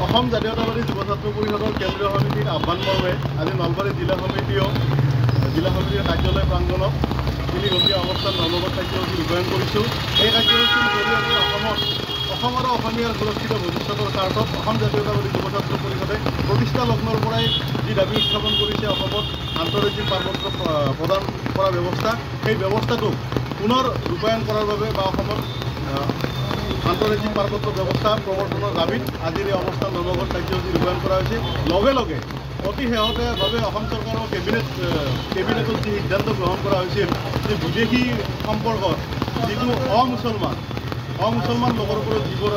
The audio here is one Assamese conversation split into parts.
অসম জাতীয়তাবাদী যুৱ ছাত্ৰ পৰিষদৰ কেন্দ্ৰীয় সমিতিৰ আহ্বান মৰ্মে আজি নলবাৰী জিলা সমিতিৰ কাৰ্যালয় প্ৰাংগণত তিনিঘণ্টীয়া অৱস্থান ধৰ্মঘট কাৰ্যসূচী ৰূপায়ণ কৰিছোঁ। এই কাৰ্যসূচীৰ জৰিয়তে অসম আৰু অসমীয়াৰ সুৰক্ষিত ভৱিষ্যতৰ স্বাৰ্থত অসম জাতীয়তাবাদী যুৱ ছাত্ৰ পৰিষদে প্ৰতিষ্ঠা লগ্নৰ পৰাই যি দাবী উত্থাপন কৰিছে অসমত আন্তঃৰাজ্যিক পাৰ্বত্য প্ৰদান কৰা ব্যৱস্থা, সেই ব্যৱস্থাটোক পুনৰ ৰূপায়ণ কৰাৰ বাবে বা অসমত আন্তঃৰাজ্যিক পাৰ্বত্য ব্যৱস্থা প্ৰৱৰ্তনৰ দাবীত আজিৰ এই অৱস্থান ধৰ্মঘট কাৰ্যসূচী ৰূপায়ণ কৰা হৈছে। লগে লগে অতি শেহতীয়াভাৱে অসম চৰকাৰৰ কেবিনেটত যি সিদ্ধান্ত গ্ৰহণ কৰা হৈছিল যে বিদেশী সম্পৰ্কত যিটো অমুছলমান লোকৰ ওপৰত যিবোৰ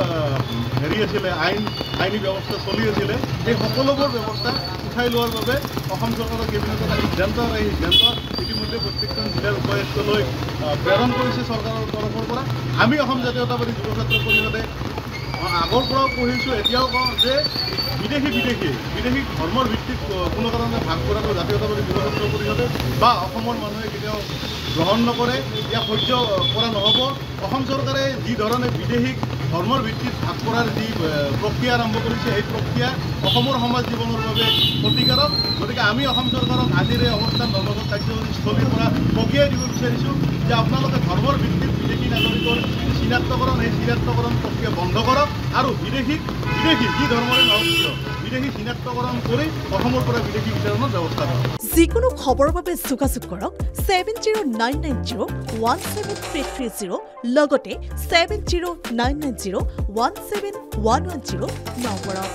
আছিলে আইনী ব্যৱস্থা চলি আছিলে, সেই সকলোবোৰ ব্যৱস্থা উঠাই লোৱাৰ বাবে অসম চৰকাৰৰ কেবিনেটত সিদ্ধান্ত ইতিমধ্যে প্ৰত্যেকখন জিলাৰ উপায়ুক্তলৈ প্ৰেৰণ কৰিছে চৰকাৰৰ তৰফৰ পৰা। আমি অসম জাতীয়তাবাদী যুৱ ছাত্ৰ পৰিষদে আগৰ পৰাও পঢ়িছোঁ, এতিয়াও কওঁ যে বিদেশী ধৰ্মৰ ভিত্তিত কোনো কাৰণে ভাগ কৰাটো জাতীয়তাবাদী যুৱ ছাত্ৰ পৰিষদে বা অসমৰ মানুহে কেতিয়াও গ্ৰহণ নকৰে, ইয়াক সহ্য কৰা নহ'ব। অসম চৰকাৰে যি ধৰণে বিদেশী ধৰ্মৰ ভিত্তিত ভাগ কৰাৰ যি প্ৰক্ৰিয়া আৰম্ভ কৰিছে, এই প্ৰক্ৰিয়া অসমৰ সমাজ জীৱনৰ বাবে ক্ষতিকাৰক। গতিকে আমি অসম চৰকাৰক আজিৰ এই অৱস্থান ধৰ্মঘট কাৰ্যসূচীস্থলীৰ পৰা সকীয়াই দিব বিচাৰিছোঁ যে আপোনালোকে ধৰ্মৰ ভিত্তিত বিদেশী নাগৰিকৰ চিনাক্তকৰণ, এই চিনাক্তকৰণ প্ৰক্ৰিয়া বন্ধ কৰক আৰু বিদেশী যি ধৰ্মৰে নহওক কিয় বিদেশী চিনাক্তকৰণ কৰি অসমৰ পৰা বিদেশী বিতৰণৰ ব্যৱস্থা কৰক। যিকোনো খবৰৰ বাবে যোগাযোগ কৰক 7099017330 লগতে 7099017110 নম্বৰত।